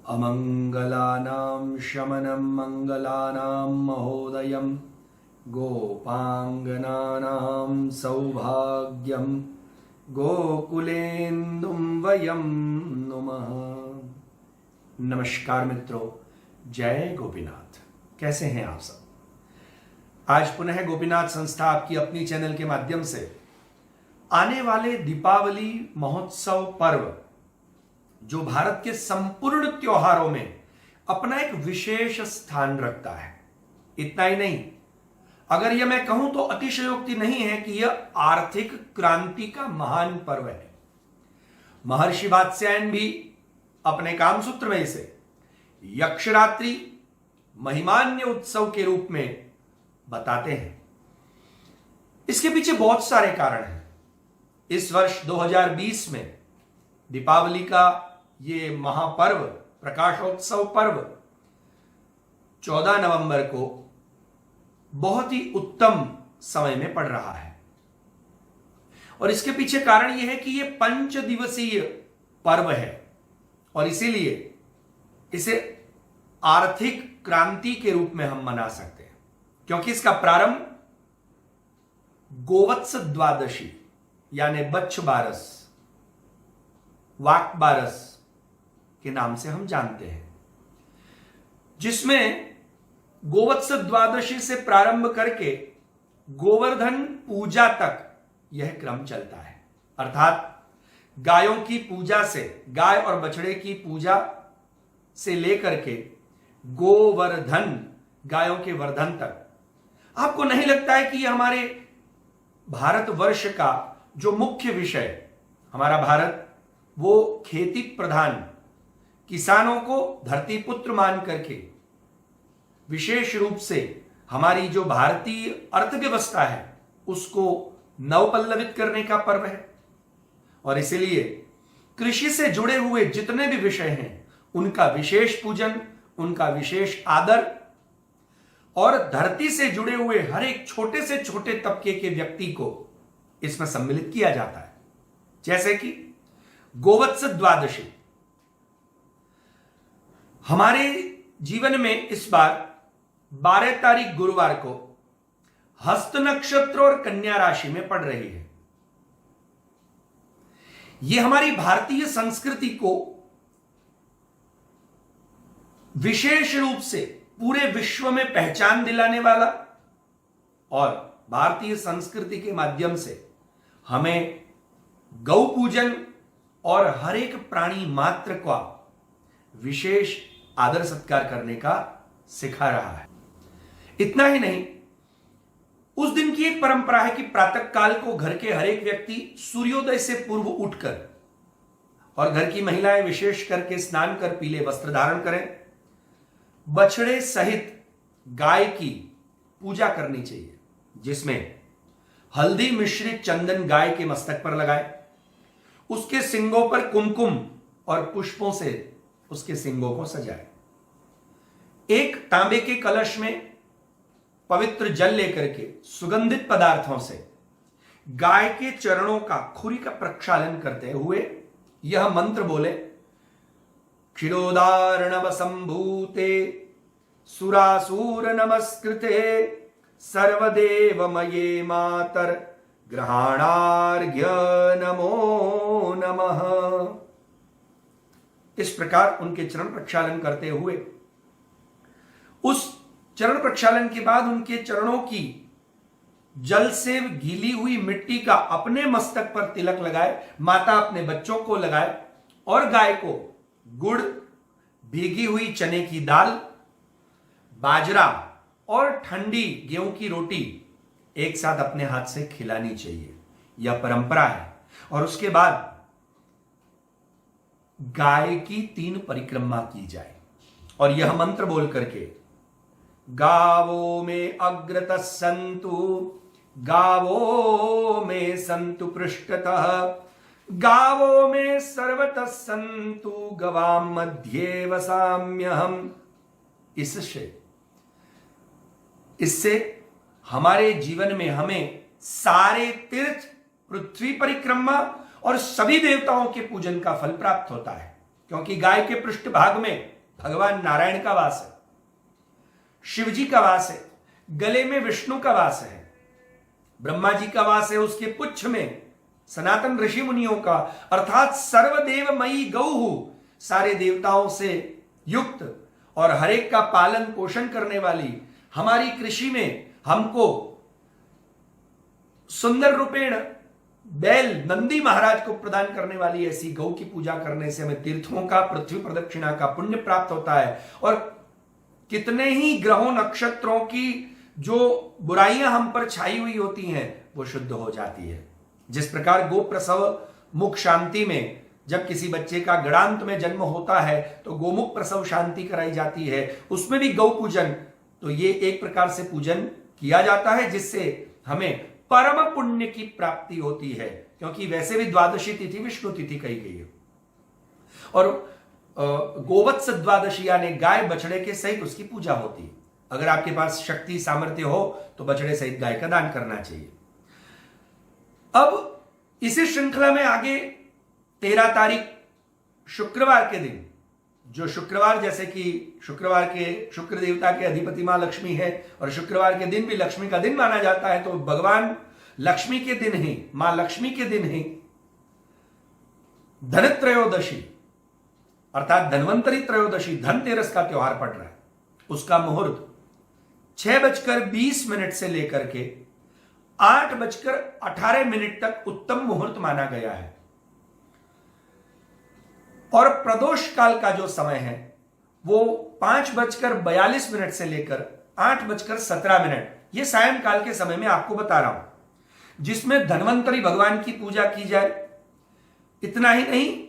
अमंगलानां शमनं मंगलानां महोदयं गोपांगनानां सौभाग्यं गोकुलेन्दुं वयं नुमः। नमस्कार मित्रों, जय गोपीनाथ। कैसे हैं आप सब? आज पुनः गोपीनाथ संस्था आपकी अपनी चैनल के माध्यम से आने वाले दीपावली महोत्सव पर्व, जो भारत के संपूर्ण त्योहारों में अपना एक विशेष स्थान रखता है। इतना ही नहीं, अगर यह मैं कहूं तो अतिशयोक्ति नहीं है कि यह आर्थिक क्रांति का महान पर्व है। महर्षि वात्स्यायन भी अपने कामसूत्र में इसे यक्षरात्रि महिमान्य उत्सव के रूप में बताते हैं। इसके पीछे बहुत सारे कारण हैं। इस वर्ष 2020 में दीपावली का ये महापर्व, प्रकाशोत्सव पर्व 14 नवंबर को बहुत ही उत्तम समय में पड़ रहा है। और इसके पीछे कारण यह है कि यह 5 दिवसीय पर्व है और इसीलिए इसे आर्थिक क्रांति के रूप में हम मना सकते हैं, क्योंकि इसका प्रारंभ गोवत्स द्वादशी यानी बच्छ बारस, वाक बारस के नाम से हम जानते हैं, जिसमें गोवत्स द्वादशी से प्रारंभ करके गोवर्धन पूजा तक यह क्रम चलता है। अर्थात गायों की पूजा से, गाय और बछड़े की पूजा से लेकर के गोवर्धन, गायों के वर्धन तक। आपको नहीं लगता है कि यह हमारे भारतवर्ष का जो मुख्य विषय, हमारा भारत वो खेती प्रधान, किसानों को धरती पुत्र मान करके विशेष रूप से हमारी जो भारतीय अर्थव्यवस्था है उसको नवपल्लवित करने का पर्व है। और इसीलिए कृषि से जुड़े हुए जितने भी विषय हैं उनका विशेष पूजन, उनका विशेष आदर, और धरती से जुड़े हुए हर एक छोटे से छोटे तबके के व्यक्ति को इसमें सम्मिलित किया जाता है। जैसे कि गोवत्स द्वादशी हमारे जीवन में इस बार 12 तारीख गुरुवार को हस्त नक्षत्र और कन्या राशि में पड़ रही है। यह हमारी भारतीय संस्कृति को विशेष रूप से पूरे विश्व में पहचान दिलाने वाला और भारतीय संस्कृति के माध्यम से हमें गौ पूजन और हर एक प्राणी मात्र का विशेष आदर सत्कार करने का सिखा रहा है। इतना ही नहीं, उस दिन की एक परंपरा है कि प्रातः काल को घर के हर एक व्यक्ति सूर्योदय से पूर्व उठकर, और घर की महिलाएं विशेष करके स्नान कर पीले वस्त्र धारण करें, बछड़े सहित गाय की पूजा करनी चाहिए, जिसमें हल्दी मिश्रित चंदन गाय के मस्तक पर लगाए, उसके सिंगों पर कुमकुम और पुष्पों से उसके सिंगों को सजाए, एक तांबे के कलश में पवित्र जल लेकर के सुगंधित पदार्थों से गाय के चरणों का, खुरी का प्रक्षालन करते हुए यह मंत्र बोले, क्षीरोदार्णव संभूते सुरासूर नमस्कृते सर्वदेवमये मातर ग्रहणार्घ्य नमो नमः। इस प्रकार उनके चरण प्रक्षालन करते हुए, उस चरण प्रक्षालन के बाद उनके चरणों की जल से गीली हुई मिट्टी का अपने मस्तक पर तिलक लगाए, माता अपने बच्चों को लगाए और गाय को गुड़, भीगी हुई चने की दाल, बाजरा और ठंडी गेहूं की रोटी एक साथ अपने हाथ से खिलानी चाहिए। यह परंपरा है। और उसके बाद गाय की 3 परिक्रमा की जाए और यह मंत्र बोल करके, गावो में अग्रतः संतु, गावो में संतु पृष्ठतः, गावो में सर्वतः संतु, गवाम मध्ये वसाम्यहम्। इससे हमारे जीवन में हमें सारे तीर्थ, पृथ्वी परिक्रमा और सभी देवताओं के पूजन का फल प्राप्त होता है, क्योंकि गाय के पृष्ठभाग में भगवान नारायण का वास है, शिव जी का वास है, गले में विष्णु का वास है, ब्रह्मा जी का वास है, उसके पुच्छ में सनातन ऋषि मुनियों का, अर्थात सर्वदेवमयी गौ, सारे देवताओं से युक्त और हरेक का पालन पोषण करने वाली हमारी कृषि में हमको सुंदर रूपेण बैल नंदी महाराज को प्रदान करने वाली ऐसी गौ की पूजा करने से हमें तीर्थों का, पृथ्वी प्रदक्षिणा का पुण्य प्राप्त होता है। और कितने ही ग्रहों नक्षत्रों की जो बुराइयां हम पर छाई हुई होती हैं वो शुद्ध हो जाती है। जिस प्रकार गो प्रसव मुख शांति में जब किसी बच्चे का गणांत में जन्म होता है तो गोमुख प्रसव शांति कराई जाती है, उसमें भी गौ पूजन, तो ये एक प्रकार से पूजन किया जाता है जिससे हमें परम पुण्य की प्राप्ति होती है, क्योंकि वैसे भी द्वादशी तिथि विष्णु तिथि कही गई है। और गोवत्स द्वादशी यानी गाय बछड़े के सहित उसकी पूजा होती है। अगर आपके पास शक्ति सामर्थ्य हो तो बछड़े सहित गाय का दान करना चाहिए। अब इसी श्रृंखला में आगे 13 तारीख शुक्रवार के दिन, जो शुक्रवार जैसे कि शुक्रवार के शुक्र देवता के अधिपति मां लक्ष्मी है और शुक्रवार के दिन भी लक्ष्मी का दिन माना जाता है, तो भगवान लक्ष्मी के दिन ही, मां लक्ष्मी के दिन ही धनत्रयोदशी अर्थात धन्वंतरी त्रयोदशी, धनतेरस का त्योहार पड़ रहा है। उसका मुहूर्त 6:20 से लेकर के 8:18 तक उत्तम मुहूर्त माना गया है। और प्रदोष काल का जो समय है वो 5:42 से लेकर 8:17, ये सायंकाल के समय में आपको बता रहा हूं, जिसमें धन्वंतरी भगवान की पूजा की जाए। इतना ही नहीं,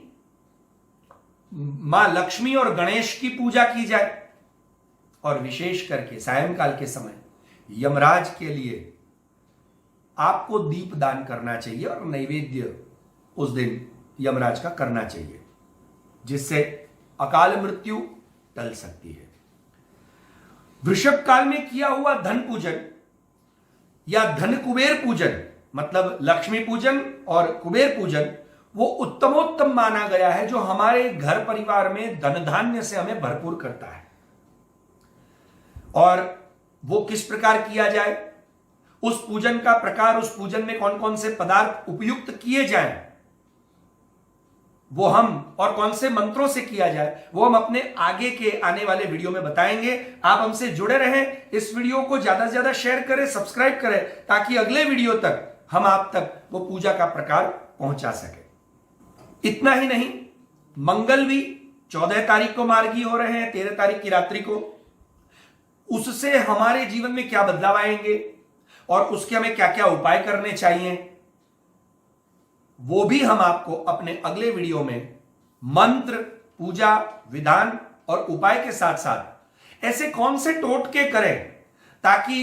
मां लक्ष्मी और गणेश की पूजा की जाए और विशेष करके सायंकाल के समय यमराज के लिए आपको दीप दान करना चाहिए और नैवेद्य उस दिन यमराज का करना चाहिए, जिससे अकाल मृत्यु टल सकती है। वृषभ काल में किया हुआ धन पूजन या धन कुबेर पूजन, मतलब लक्ष्मी पूजन और कुबेर पूजन, वो उत्तमोत्तम माना गया है, जो हमारे घर परिवार में धन धान्य से हमें भरपूर करता है। और वो किस प्रकार किया जाए, उस पूजन का प्रकार, उस पूजन में कौन कौन से पदार्थ उपयुक्त किए जाएं, वो हम और कौन से मंत्रों से किया जाए, वो हम अपने आगे के आने वाले वीडियो में बताएंगे। आप हमसे जुड़े रहें, इस वीडियो को ज्यादा से ज्यादा शेयर करें, सब्सक्राइब करें, ताकि अगले वीडियो तक हम आप तक वो पूजा का प्रकार पहुंचा सके। इतना ही नहीं, मंगल भी 14 तारीख को मार्गी हो रहे हैं, 13 तारीख की रात्रि को। उससे हमारे जीवन में क्या बदलाव आएंगे और उसके हमें क्या क्या उपाय करने चाहिए, वो भी हम आपको अपने अगले वीडियो में मंत्र, पूजा, विधान और उपाय के साथ साथ ऐसे कौन से टोटके करें ताकि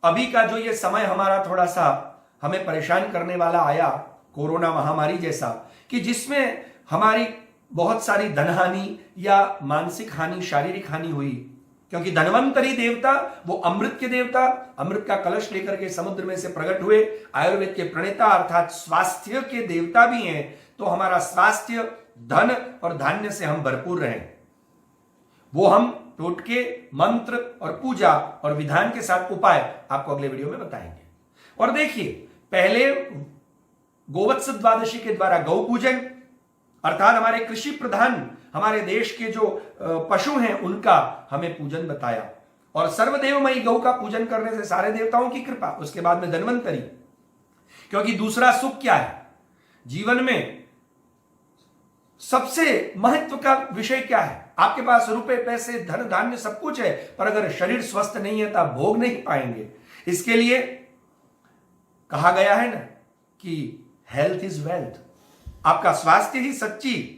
अभी का जो ये समय हमारा थोड़ा सा हमें परेशान करने वाला आया, कोरोना महामारी जैसा, कि जिसमें हमारी बहुत सारी धनहानि या मानसिक हानि, शारीरिक हानि हुई, क्योंकि धन्वंतरी देवता वो अमृत के देवता, अमृत का कलश लेकर के समुद्र में से प्रकट हुए, आयुर्वेद के प्रणेता अर्थात स्वास्थ्य के देवता भी हैं। तो हमारा स्वास्थ्य, धन और धान्य से हम भरपूर रहें, वो हम टोटके, मंत्र और पूजा और विधान के साथ उपाय आपको अगले वीडियो में बताएंगे। और देखिए, पहले गोवत्स द्वादशी के द्वारा गौ पूजन अर्थात हमारे कृषि प्रधान हमारे देश के जो पशु हैं उनका हमें पूजन बताया, और सर्वदेवमयी गौ का पूजन करने से सारे देवताओं की कृपा। उसके बाद में धन्वंतरी, क्योंकि दूसरा सुख क्या है जीवन में, सबसे महत्व का विषय क्या है? आपके पास रुपए, पैसे, धन धान्य सब कुछ है, पर अगर शरीर स्वस्थ नहीं है तो आप भोग नहीं पाएंगे। इसके लिए कहा गया है ना कि हेल्थ इज वेल्थ, आपका स्वास्थ्य ही सच्ची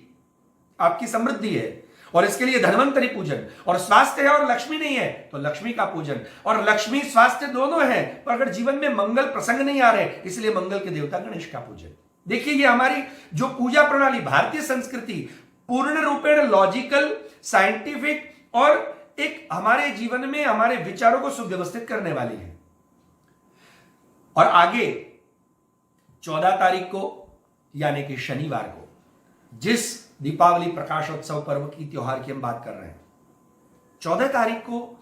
आपकी समृद्धि है। और इसके लिए धन्वंतरी पूजन, और स्वास्थ्य है और लक्ष्मी नहीं है तो लक्ष्मी का पूजन, और लक्ष्मी स्वास्थ्य दोनों है, पर अगर जीवन में मंगल प्रसंग नहीं आ रहे, इसलिए मंगल के देवता गणेश का पूजन। देखिए, ये हमारी जो पूजा प्रणाली, भारतीय संस्कृति पूर्ण रूपेण लॉजिकल, साइंटिफिक और एक हमारे जीवन में हमारे विचारों को सुव्यवस्थित करने वाली है। और आगे 14 तारीख को यानी कि शनिवार को, जिस दीपावली प्रकाशोत्सव पर्व की त्योहार की हम बात कर रहे हैं। 14 तारीख को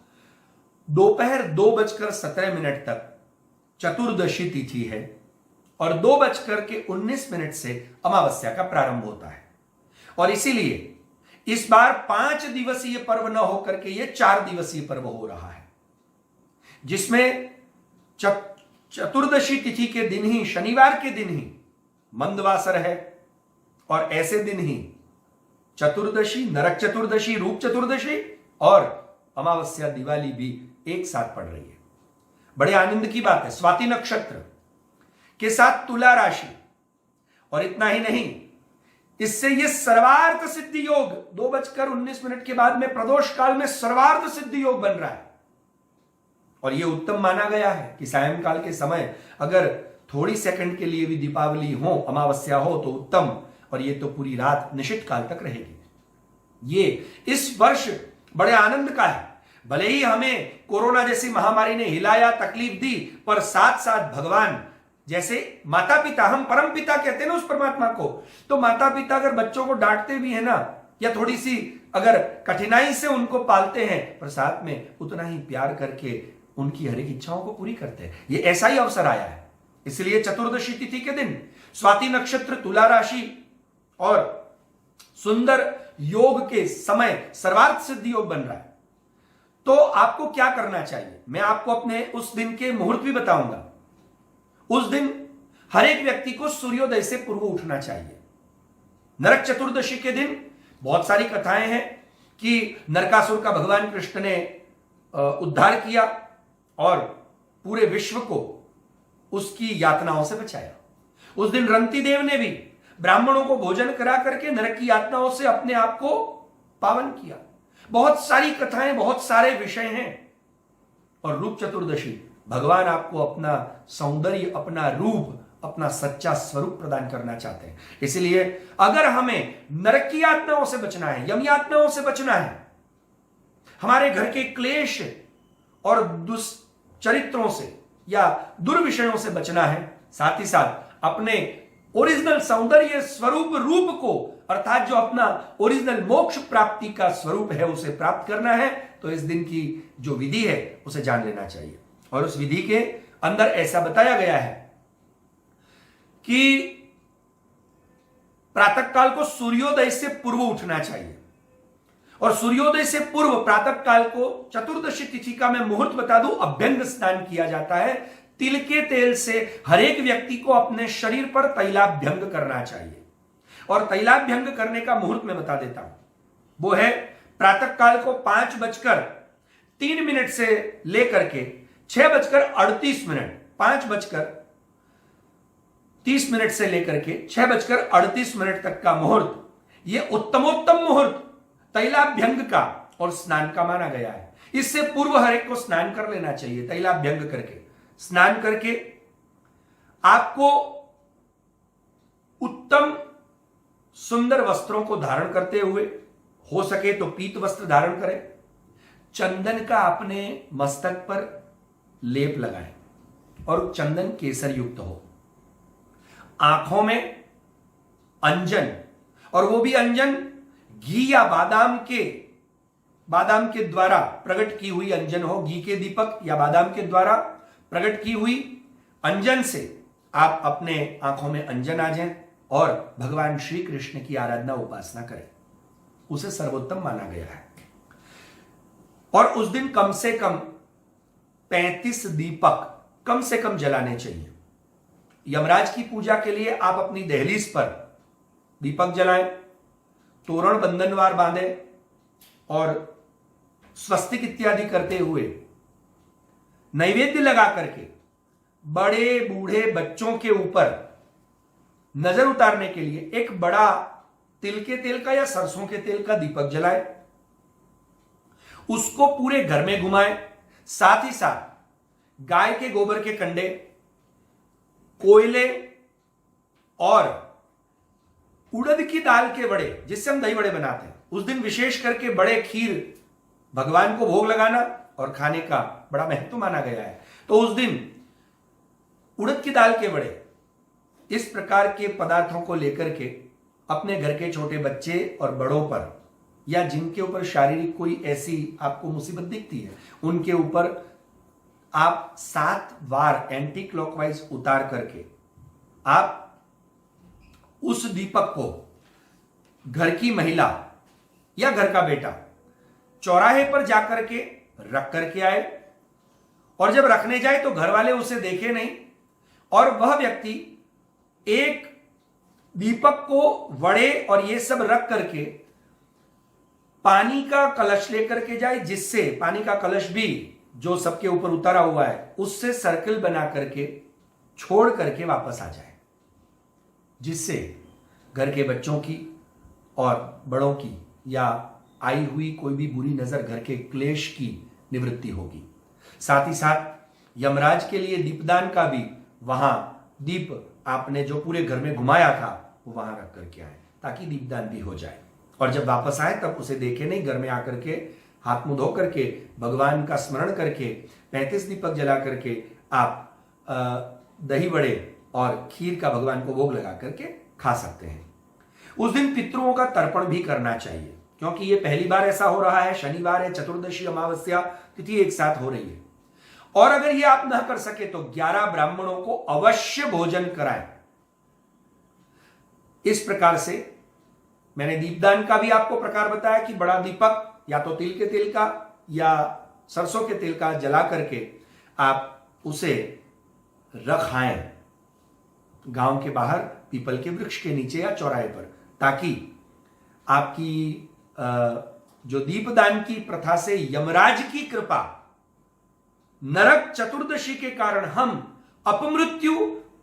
दोपहर 2:17 तक चतुर्दशी तिथि है और 2:19 से अमावस्या का प्रारंभ होता है। और इसीलिए इस बार 5 दिवसीय पर्व न होकर के ये 4 दिवसीय पर्व हो रहा है, जिसमें चतुर्दशी तिथि के दिन ही, शनिवार के दिन ही मंदवासर है और ऐसे दिन ही चतुर्दशी, नरक चतुर्दशी, रूप चतुर्दशी और अमावस्या दिवाली भी एक साथ पड़ रही है। बड़े आनंद की बात है। स्वाति नक्षत्र के साथ तुला राशि, और इतना ही नहीं, इससे यह सर्वार्थ सिद्धि योग 2:19 के बाद में प्रदोष काल में सर्वार्थ सिद्धि योग बन रहा है। और यह उत्तम माना गया है कि सायंकाल के समय अगर थोड़ी सेकंड के लिए भी दीपावली हो, अमावस्या हो तो उत्तम, और यह तो पूरी रात निश्चित काल तक रहेगी। ये इस वर्ष बड़े आनंद का है। भले ही हमें कोरोना जैसी महामारी ने हिलाया, तकलीफ दी, पर साथ साथ भगवान, जैसे माता पिता, हम परम पिता कहते हैं ना उस परमात्मा को, तो माता पिता अगर बच्चों को डांटते भी है ना, या थोड़ी सी अगर कठिनाई से उनको पालते हैं, पर साथ में उतना ही प्यार करके उनकी हर एक इच्छाओं को पूरी करते हैं। ये ऐसा ही अवसर आया है। इसलिए चतुर्दशी तिथि के दिन स्वाति नक्षत्र, तुला राशि और सुंदर योग के समय सर्वार्थ सिद्धि योग बन रहा है। तो आपको क्या करना चाहिए, मैं आपको अपने उस दिन के मुहूर्त भी बताऊंगा। उस दिन हर एक व्यक्ति को सूर्योदय से पूर्व उठना चाहिए। नरक चतुर्दशी के दिन बहुत सारी कथाएं हैं कि नरकासुर का भगवान कृष्ण ने उद्धार किया और पूरे विश्व को उसकी यातनाओं से बचाया। उस दिन रंती देव ने भी ब्राह्मणों को भोजन करा करके नरक की यातनाओं से अपने आप को पावन किया। बहुत सारी कथाएं, बहुत सारे विषय हैं। और रूप चतुर्दशी, भगवान आपको अपना सौंदर्य, अपना रूप, अपना सच्चा स्वरूप प्रदान करना चाहते हैं। इसलिए अगर हमें नरक की यातनाओं से बचना है, यम यातनाओं से बचना है, हमारे घर के क्लेश और दुष्चरित्रों से या दुर्विषयों से बचना है, साथ ही साथ अपने ओरिजिनल सौंदर्य स्वरूप रूप को, अर्थात जो अपना ओरिजिनल मोक्ष प्राप्ति का स्वरूप है, उसे प्राप्त करना है, तो इस दिन की जो विधि है उसे जान लेना चाहिए। और उस विधि के अंदर ऐसा बताया गया है कि प्रातःकाल को सूर्योदय से पूर्व उठना चाहिए। और सूर्योदय से पूर्व प्रातःकाल को चतुर्दशी तिथि का मैं मुहूर्त बता दूं, अभ्यंग स्नान किया जाता है। तिल के तेल से हर एक व्यक्ति को अपने शरीर पर तैलाभ्यंग करना चाहिए। और तैलाभ्यंग करने का मुहूर्त मैं बता देता हूं, वो है प्रातःकाल को 5:03 से लेकर के 6:38, 5:30 से लेकर के 6:38 तक का मुहूर्त, यह उत्तमोत्तम मुहूर्त तैलाभ्यंग का और स्नान का माना गया है। इससे पूर्व हर एक को स्नान कर लेना चाहिए। तैलाभ्यंग करके, स्नान करके आपको उत्तम सुंदर वस्त्रों को धारण करते हुए, हो सके तो पीत वस्त्र धारण करें, चंदन का अपने मस्तक पर लेप लगाएं और चंदन केसर युक्त हो। आंखों में अंजन, और वो भी अंजन घी या बादाम के द्वारा प्रकट की हुई अंजन हो। घी के दीपक या बादाम के द्वारा प्रकट की हुई अंजन से आप अपने आंखों में अंजन आ जाएं और भगवान श्री कृष्ण की आराधना, उपासना करें। उसे सर्वोत्तम माना गया है। और उस दिन कम से कम 35 दीपक कम से कम जलाने चाहिए। यमराज की पूजा के लिए आप अपनी दहलीज पर दीपक जलाएं, तोरण बंधनवार बांधें और स्वस्तिक इत्यादि करते हुए नैवेद्य लगा करके बड़े बूढ़े बच्चों के ऊपर नजर उतारने के लिए एक बड़ा तिल के तेल का या सरसों के तेल का दीपक जलाएं, उसको पूरे घर में घुमाएं। साथ ही साथ गाय के गोबर के कंडे, कोयले और उड़द की दाल के बड़े, जिससे हम दही बड़े बनाते हैं, उस दिन विशेष करके बड़े खीर भगवान को भोग लगाना और खाने का बड़ा महत्व माना गया है। तो उस दिन उड़द की दाल के बड़े, इस प्रकार के पदार्थों को लेकर के अपने घर के छोटे बच्चे और बड़ों पर, या जिनके ऊपर शारीरिक कोई ऐसी आपको मुसीबत दिखती है, उनके ऊपर आप 7 बार एंटी क्लॉकवाइज उतार करके आप उस दीपक को घर की महिला या घर का बेटा चौराहे पर जाकर के रख करके आए, और जब रखने जाए तो घर वाले उसे देखे नहीं, और वह व्यक्ति एक दीपक को वड़े और ये सब रख करके पानी का कलश लेकर के जाए, जिससे पानी का कलश भी जो सबके ऊपर उतारा हुआ है उससे सर्कल बना करके छोड़ करके वापस आ जाए, जिससे घर के बच्चों की और बड़ों की या आई हुई कोई भी बुरी नजर, घर के क्लेश की निवृत्ति होगी। साथ ही साथ यमराज के लिए दीपदान का भी, वहां दीप आपने जो पूरे घर में घुमाया था वो वहां रख करके आए, ताकि दीपदान भी हो जाए, और जब वापस आए तब उसे देखे नहीं, घर में आकर के हाथ मुंह धो करके भगवान का स्मरण करके 35 दीपक जला करके आप दही बड़े और खीर का भगवान को भोग लगा करके खा सकते हैं। उस दिन पितरों का तर्पण भी करना चाहिए, क्योंकि ये पहली बार ऐसा हो रहा है, शनिवार है, चतुर्दशी अमावस्या तिथि एक साथ हो रही है। और अगर ये आप न कर सके तो 11 ब्राह्मणों को अवश्य भोजन कराएं। इस प्रकार से मैंने दीपदान का भी आपको प्रकार बताया कि बड़ा दीपक या तो तिल के तेल का या सरसों के तेल का जला करके आप उसे रखाएं गांव के बाहर पीपल के वृक्ष के नीचे या चौराहे पर, ताकि आपकी जो दीपदान की प्रथा से यमराज की कृपा, नरक चतुर्दशी के कारण हम अपमृत्यु,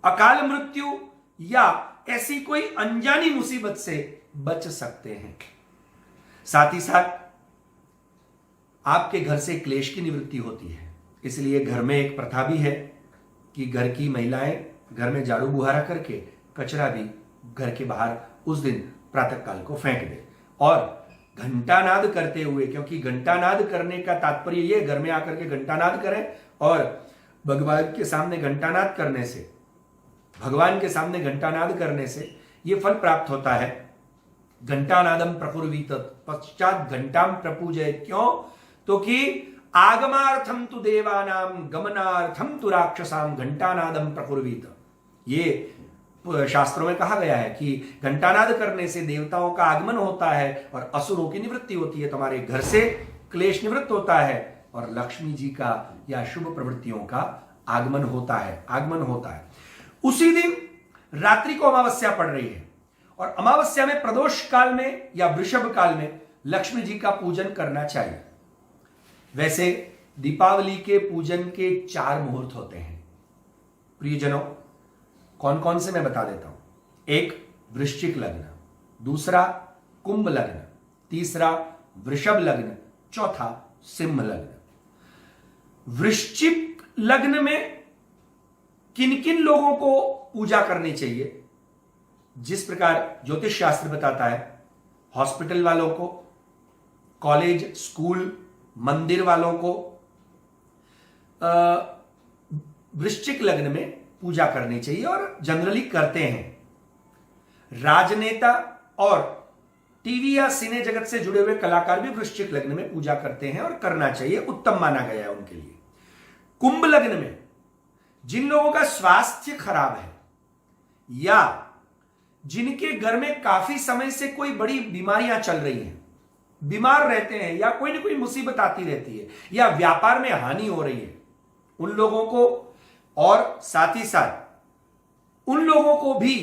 अकाल मृत्यु या ऐसी कोई अनजानी मुसीबत से बच सकते हैं। साथ ही साथ आपके घर से क्लेश की निवृत्ति होती है, इसलिए घर में एक प्रथा भी है कि घर की महिलाएं घर में झाड़ू बुहारा करके कचरा भी घर के बाहर उस दिन प्रातः काल को फेंक दे, और घंटानाद करते हुए, क्योंकि घंटानाद करने का तात्पर्य ये, घर में आकर के घंटानाद करें, और भगवान के सामने घंटानाद करने से, भगवान के सामने घंटानाद करने से यह फल प्राप्त होता है। घंटानादम प्रकुर्वीत पश्चात घंटाम प्रपूजय, क्यों? तो कि आगमार्थम तु देवानाम गमनार्थम तु राक्षसाम घंटानादम प्रकुर्वीत, ये शास्त्रों में कहा गया है कि घंटानाद करने से देवताओं का आगमन होता है और असुरों की निवृत्ति होती है, तुम्हारे घर से क्लेश निवृत्त होता है और लक्ष्मी जी का या शुभ प्रवृत्तियों का आगमन होता है। उसी दिन रात्रि को अमावस्या पड़ रही है, और अमावस्या में प्रदोष काल में या वृषभ काल में लक्ष्मी जी का पूजन करना चाहिए। वैसे दीपावली के पूजन के 4 मुहूर्त होते हैं प्रियजनों, कौन कौन से मैं बता देता हूं। एक वृश्चिक लग्न, दूसरा कुंभ लग्न, तीसरा वृषभ लग्न, चौथा सिंह लग्न। वृश्चिक लग्न में किन किन लोगों को पूजा करनी चाहिए? जिस प्रकार ज्योतिष शास्त्र बताता है, हॉस्पिटल वालों को, कॉलेज, स्कूल, मंदिर वालों को वृश्चिक लग्न में पूजा करनी चाहिए, और जनरली करते हैं। राजनेता और टीवी या सिने जगत से जुड़े हुए कलाकार भी वृश्चिक लग्न में पूजा करते हैं और करना चाहिए, उत्तम माना गया है उनके लिए। कुंभ लग्न में जिन लोगों का स्वास्थ्य खराब है या जिनके घर में काफी समय से कोई बड़ी बीमारियां चल रही हैं, बीमार रहते हैं या कोई ना कोई मुसीबत आती रहती है या व्यापार में हानि हो रही है, उन लोगों को, और साथ ही साथ उन लोगों को भी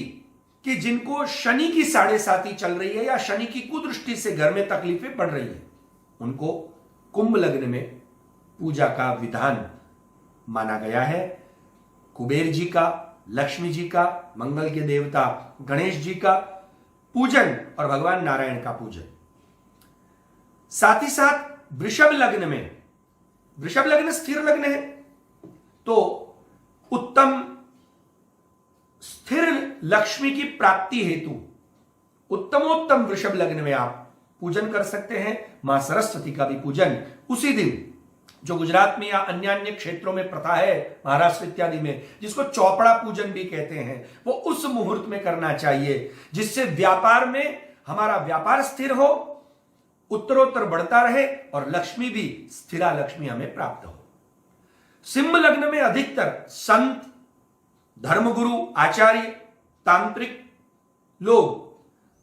कि जिनको शनि की 7.5 चल रही है या शनि की कुदृष्टि से घर में तकलीफें बढ़ रही है, उनको कुंभ लग्न में पूजा का विधान माना गया है। कुबेर जी का, लक्ष्मी जी का, मंगल के देवता गणेश जी का पूजन और भगवान नारायण का पूजन। साथ ही साथ वृषभ लग्न में, वृषभ लग्न स्थिर लग्न है, तो उत्तम स्थिर लक्ष्मी की प्राप्ति हेतु उत्तमोत्तम वृषभ लग्न में आप पूजन कर सकते हैं। मां सरस्वती का भी पूजन उसी दिन जो गुजरात में या अन्य अन्य क्षेत्रों में प्रथा है, महाराष्ट्र इत्यादि में, जिसको चौपड़ा पूजन भी कहते हैं, वो उस मुहूर्त में करना चाहिए, जिससे व्यापार में हमारा व्यापार स्थिर हो, उत्तरोत्तर बढ़ता रहे और लक्ष्मी भी, स्थिरा लक्ष्मी हमें प्राप्त हो। सिंह लग्न में अधिकतर संत, धर्मगुरु, आचार्य, तांत्रिक लोग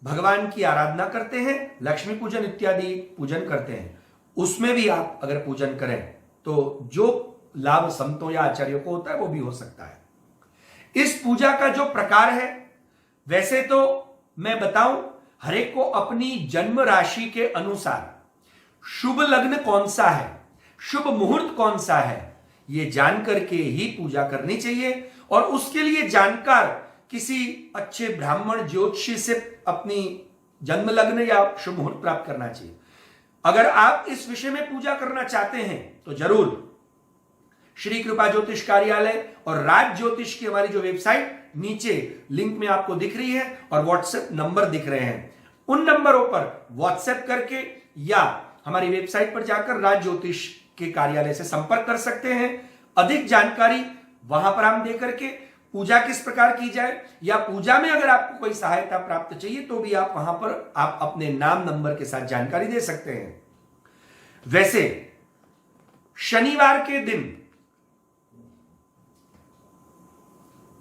भगवान की आराधना करते हैं, लक्ष्मी पूजन इत्यादि पूजन करते हैं। उसमें भी आप अगर पूजन करें तो जो लाभ संतों या आचार्यों को होता है वो भी हो सकता है। इस पूजा का जो प्रकार है, वैसे तो मैं बताऊं, हरेक को अपनी जन्म राशि के अनुसार शुभ लग्न कौन सा है, शुभ मुहूर्त कौन सा है, यह जानकर के ही पूजा करनी चाहिए। और उसके लिए जानकार किसी अच्छे ब्राह्मण ज्योतिषी से अपनी जन्म लग्न या शुभ मुहूर्त प्राप्त करना चाहिए। अगर आप इस विषय में पूजा करना चाहते हैं तो जरूर श्री कृपा ज्योतिष कार्यालय और राज ज्योतिष की हमारी जो वेबसाइट नीचे लिंक में आपको दिख रही है और व्हाट्सएप नंबर दिख रहे हैं, उन नंबरों पर व्हाट्सएप करके या हमारी वेबसाइट पर जाकर राज ज्योतिष के कार्यालय से संपर्क कर सकते हैं। अधिक जानकारी वहां पर हम दे करके पूजा किस प्रकार की जाए या पूजा में अगर आपको कोई सहायता प्राप्त चाहिए तो भी आप वहां पर आप अपने नाम नंबर के साथ जानकारी दे सकते हैं। वैसे शनिवार के दिन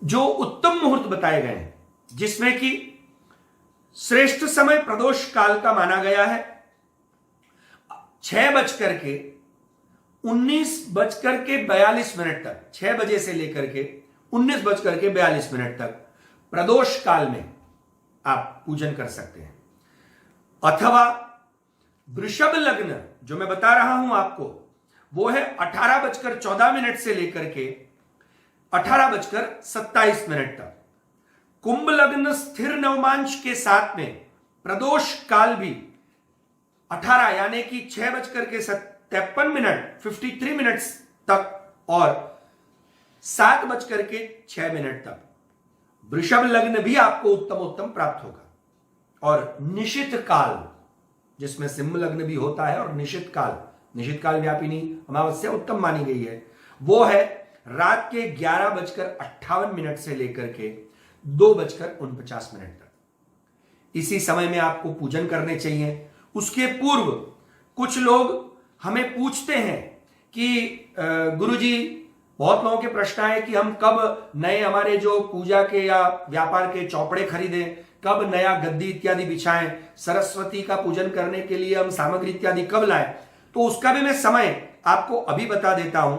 जो उत्तम मुहूर्त बताए गए हैं, जिसमें कि श्रेष्ठ समय प्रदोष काल का माना गया है 6:19:42 तक, 6 बजे से लेकर के 19:42 तक प्रदोष काल में आप पूजन कर सकते हैं। अथवा वृषभ लग्न जो मैं बता रहा हूं आपको, वो है 18:14 से लेकर के 18:27 तक। कुंभ लग्न स्थिर नवमांश के साथ में प्रदोष काल भी 18 यानी कि 6:53 तक और 7:06 तक वृषभ लग्न भी आपको उत्तम प्राप्त होगा। और निशित काल जिसमें सिंह लग्न भी होता है और निशित काल व्यापिनी अमावस्या उत्तम मानी गई है, वो है रात के 11:58 से लेकर के 2:49 तक। इसी समय में आपको पूजन करने चाहिए। उसके पूर्व कुछ लोग हमें पूछते हैं कि गुरुजी, बहुत लोगों के प्रश्न है कि हम कब नए हमारे जो पूजा के या व्यापार के चौपड़े खरीदें, कब नया गद्दी इत्यादि बिछाएं, सरस्वती का पूजन करने के लिए हम सामग्री इत्यादि कब लाएं। तो उसका भी मैं समय आपको अभी बता देता हूं।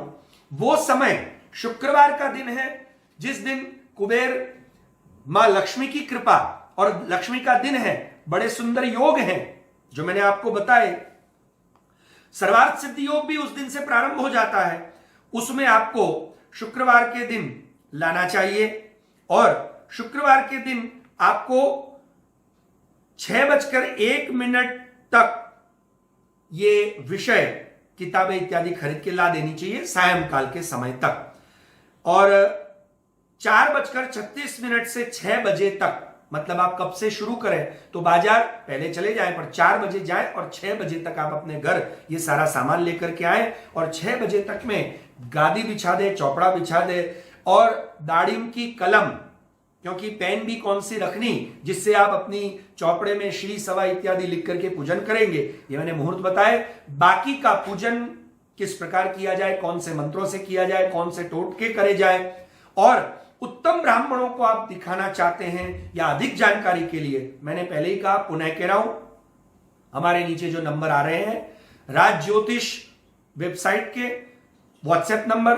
वो समय शुक्रवार का दिन है, जिस दिन कुबेर मां लक्ष्मी की कृपा और लक्ष्मी का दिन है। बड़े सुंदर योग हैं जो मैंने आपको बताए। सर्वार्थ सिद्धि योग भी उस दिन से प्रारंभ हो जाता है। उसमें आपको शुक्रवार के दिन लाना चाहिए और शुक्रवार के दिन आपको 6:01 तक ये विषय किताबें इत्यादि खरीद के ला देनी चाहिए सायंकाल के समय तक। और 4:36 से 6 बजे तक, मतलब आप कब से शुरू करें तो बाजार पहले चले जाएं, पर 4 बजे जाएं और 6 बजे तक आप अपने घर ये सारा सामान लेकर के आए और 6 बजे तक में गादी बिछा दे, चौपड़ा बिछा दे और दाड़िम की कलम, क्योंकि पेन भी कौन सी रखनी जिससे आप अपनी चौपड़े में श्री सवा इत्यादि लिख करके पूजन करेंगे, ये मैंने मुहूर्त बताए। बाकी का पूजन किस प्रकार किया जाए, कौन से मंत्रों से किया जाए, कौन से टोटके करे जाए, और उत्तम ब्राह्मणों को आप दिखाना चाहते हैं या अधिक जानकारी के लिए मैंने पहले ही कहा, पुनः कह रहा हूं, हमारे नीचे जो नंबर आ रहे हैं राज ज्योतिष वेबसाइट के व्हाट्सएप नंबर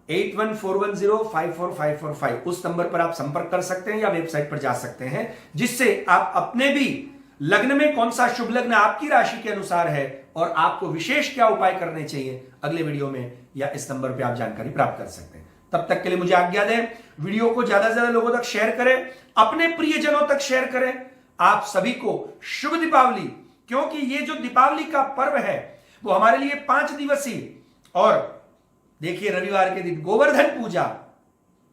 8141054545, उस नंबर पर आप संपर्क कर सकते हैं या वेबसाइट पर जा सकते हैं, जिससे आप अपने भी लग्न में कौन सा शुभ लग्न आपकी राशि के अनुसार है और आपको विशेष क्या उपाय करने चाहिए, अगले वीडियो में या इस नंबर पर आप जानकारी प्राप्त कर सकते हैं। तब तक के लिए मुझे आज्ञा दें। वीडियो को ज्यादा से ज्यादा लोगों तक शेयर करें, अपने प्रियजनों तक शेयर करें। आप सभी को शुभ दीपावली, क्योंकि ये जो दीपावली का पर्व है वो हमारे लिए 5 दिवसीय, और देखिए रविवार के दिन गोवर्धन पूजा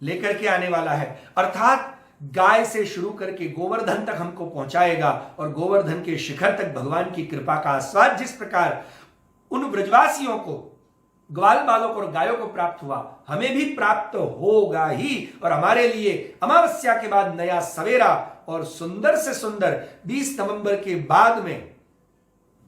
लेकर के आने वाला है, अर्थात गाय से शुरू करके गोवर्धन तक हमको पहुंचाएगा और गोवर्धन के शिखर तक भगवान की कृपा का आस्वाद जिस प्रकार उन ब्रजवासियों को ग्वाल बालक और गायों को प्राप्त हुआ, हमें भी प्राप्त होगा ही। और हमारे लिए अमावस्या के बाद नया सवेरा और सुंदर से सुंदर 20 नवंबर के बाद में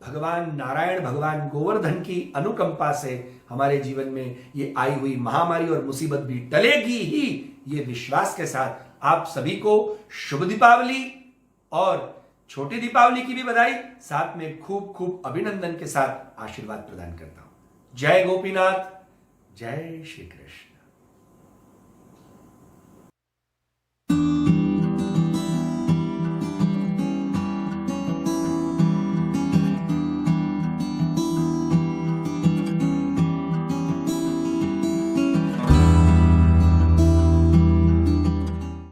भगवान नारायण, भगवान गोवर्धन की अनुकंपा से हमारे जीवन में ये आई हुई महामारी और मुसीबत भी टलेगी ही, ये विश्वास के साथ आप सभी को शुभ दीपावली और छोटी दीपावली की भी बधाई, साथ में खूब खूब अभिनंदन के साथ आशीर्वाद प्रदान करता हूं। जय गोपीनाथ, जय श्री कृष्ण।